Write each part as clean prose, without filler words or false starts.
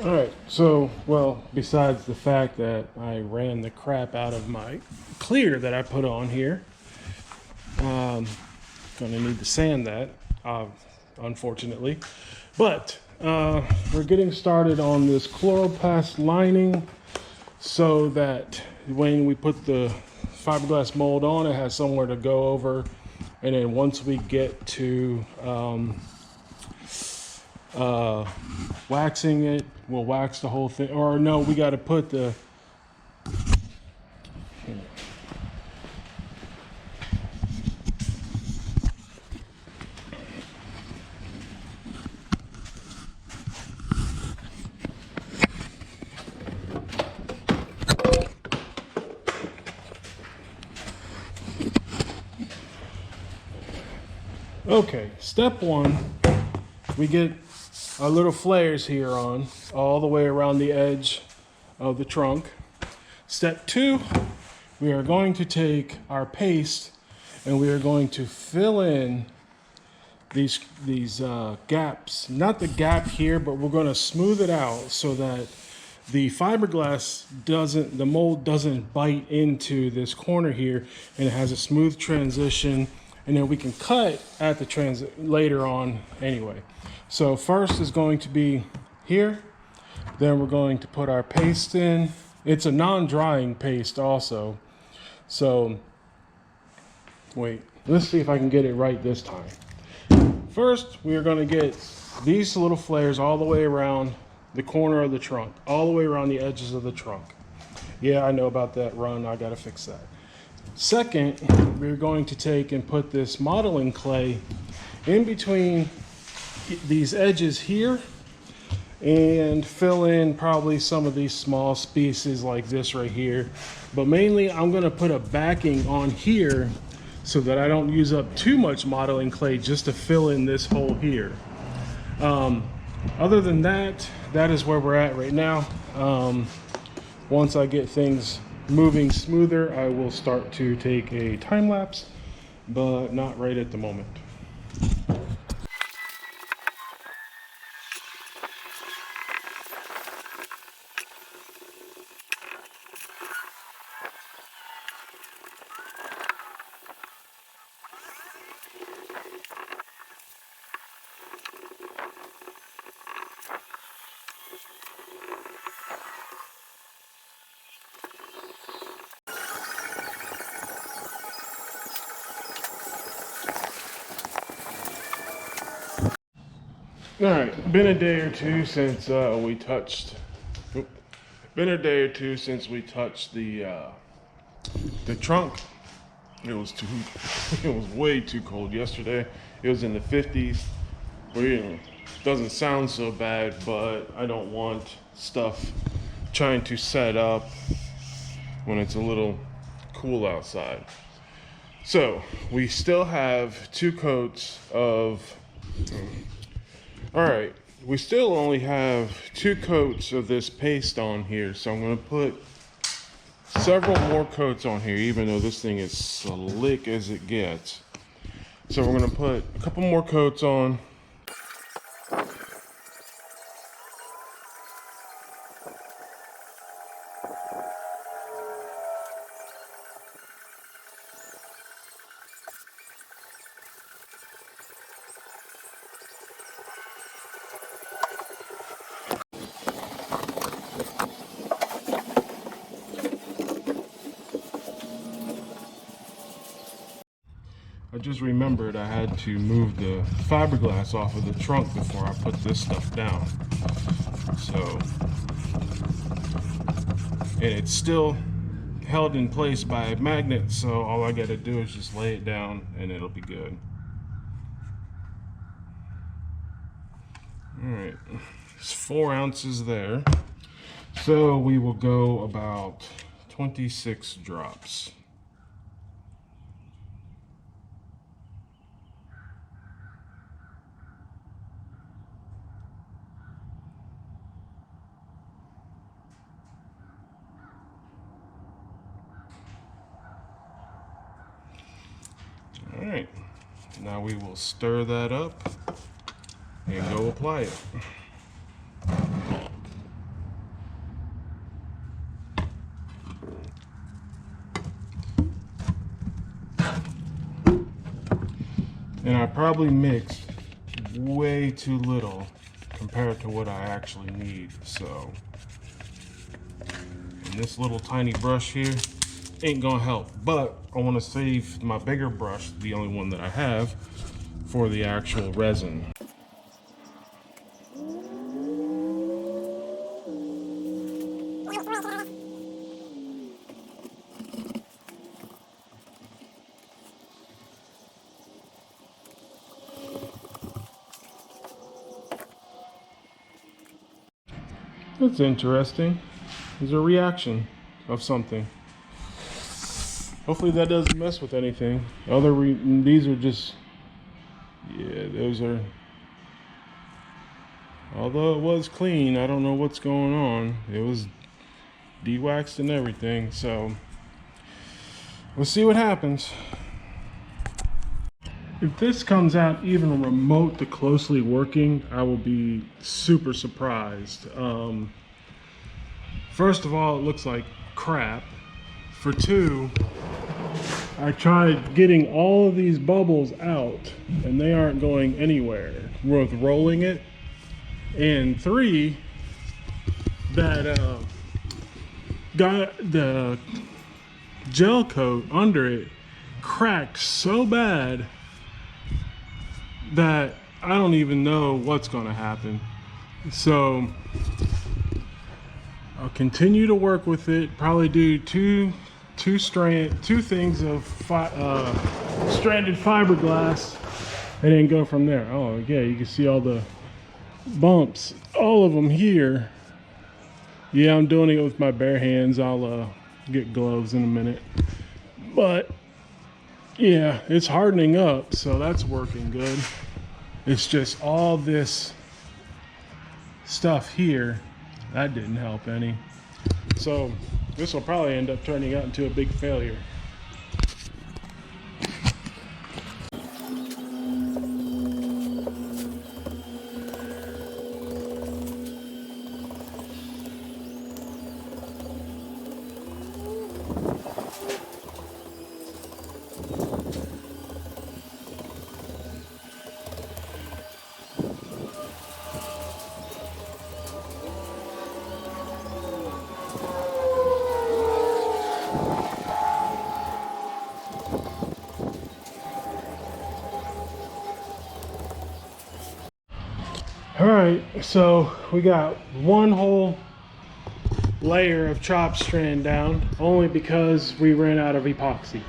All right, so, well, besides the fact that I ran the crap out of my clear that I put on here, gonna need to sand that, unfortunately. But we're getting started on this Chloroplast lining so that when we put the fiberglass mold on, it has somewhere to go over. And then once we get to waxing it, we'll wax the whole thing. Or no, we got to put the okay, step one, we get our little flares here on all the way around the edge of the trunk. Step two, we are going to take our paste and we are going to fill in these gaps. Not the gap here, but we're going to smooth it out so that the fiberglass doesn't, the mold doesn't bite into this corner here, and it has a smooth transition. And then we can cut at the transit later on anyway. So first is going to be here. Then we're going to put our paste in. It's a non-drying paste also. So wait, let's see if I can get it right this time. First, we are going to get these little flares all the way around the corner of the trunk, all the way around the edges of the trunk. Yeah, I know about that run. I got to fix that. Second, we're going to take and put this modeling clay in between these edges here and fill in probably some of these small pieces like this right here. But mainly I'm going to put a backing on here so that I don't use up too much modeling clay just to fill in this hole here. Other than that, that is where we're at right now. Once I get things moving smoother, I will start to take a time lapse, but not right at the moment. All right, been a day or two since we touched. Been a day or two since we touched the trunk. It was too. It was way too cold yesterday. It was in the 50s. Well, you know, doesn't sound so bad, but I don't want stuff trying to set up when it's a little cool outside. So we still have 2 coats of. All right, we still only have 2 coats of this paste on here, so I'm going to put several more coats on here, even though this thing is slick as it gets. So we're going to put a couple more coats on. I just remembered I had to move the fiberglass off of the trunk before I put this stuff down. So, and it's still held in place by a magnet, so all I gotta do is just lay it down and it'll be good. All right, it's 4 ounces there. So we will go about 26 drops. All right, now we will stir that up and go apply it. And I probably mixed way too little compared to what I actually need. So, and this little tiny brush here ain't gonna help, but I want to save my bigger brush, the only one that I have, for the actual resin. That's interesting. There's a reaction of something. Hopefully that doesn't mess with anything. These are just, yeah, those are, although it was clean, I don't know what's going on. It was de-waxed and everything, so we'll see what happens. If this comes out even remote to closely working, I will be super surprised. First of all, it looks like crap. For two, I tried getting all of these bubbles out and they aren't going anywhere with rolling it. And three, that got the gel coat under it cracked so bad that I don't even know what's gonna happen. So I'll continue to work with it, probably do two things of stranded fiberglass and then go from there. Oh yeah, you can see all the bumps, all of them here. Yeah, I'm doing it with my bare hands. I'll get gloves in a minute. But yeah, it's hardening up, so that's working good. It's just all this stuff here, that didn't help any. So this will probably end up turning out into a big failure. All right, so we got one whole layer of chop strand down, only because we ran out of epoxy.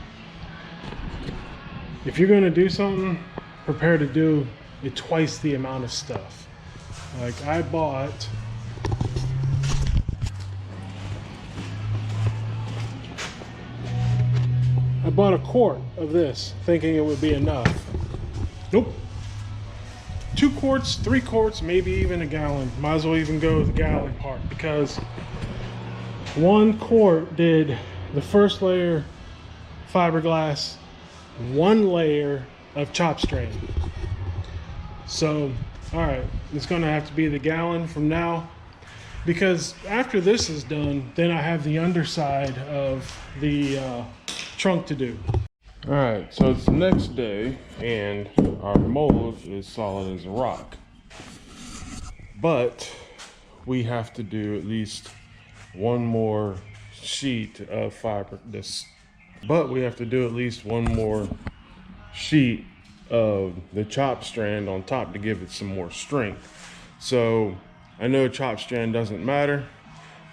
If you're gonna do something, prepare to do it twice the amount of stuff. Like I bought a quart of this thinking it would be enough. Nope. 2 quarts, 3 quarts, maybe even a gallon. Might as well even go with the gallon part, because 1 quart did the first layer fiberglass, 1 layer of chop strand. So, all right, it's gonna have to be the gallon from now, because after this is done, then I have the underside of the trunk to do. All right, so it's the next day and our mold is solid as a rock, but we have to do at least one more sheet of fiber. We have to do at least one more sheet of the chop strand on top to give it some more strength. So I know chop strand doesn't matter,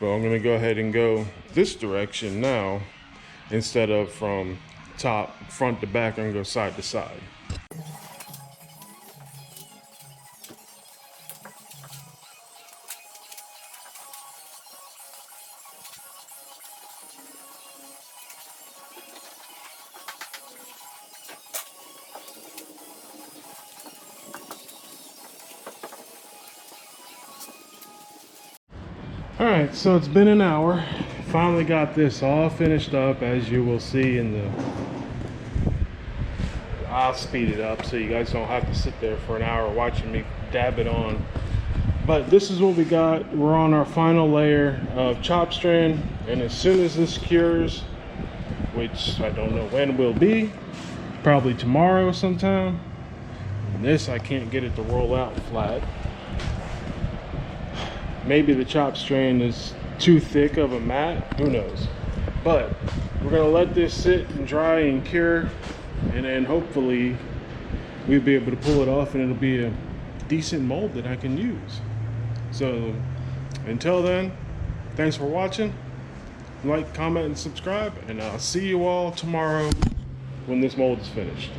but I'm gonna go ahead and go this direction now instead of from front to back. I'm gonna go side to side. All right, so it's been an hour. Finally got this all finished up, as you will see in the, I'll speed it up so you guys don't have to sit there for an hour watching me dab it on. But this is what we got. We're on our final layer of chop strand, and as soon as this cures, which I don't know when will be, probably tomorrow sometime. And this, I can't get it to roll out flat. Maybe the chop strand is too thick of a mat, who knows. But we're gonna let this sit and dry and cure, and then hopefully we'll be able to pull it off and it'll be a decent mold that I can use. So until then, thanks for watching. Like, comment, and subscribe, and I'll see you all tomorrow when this mold is finished.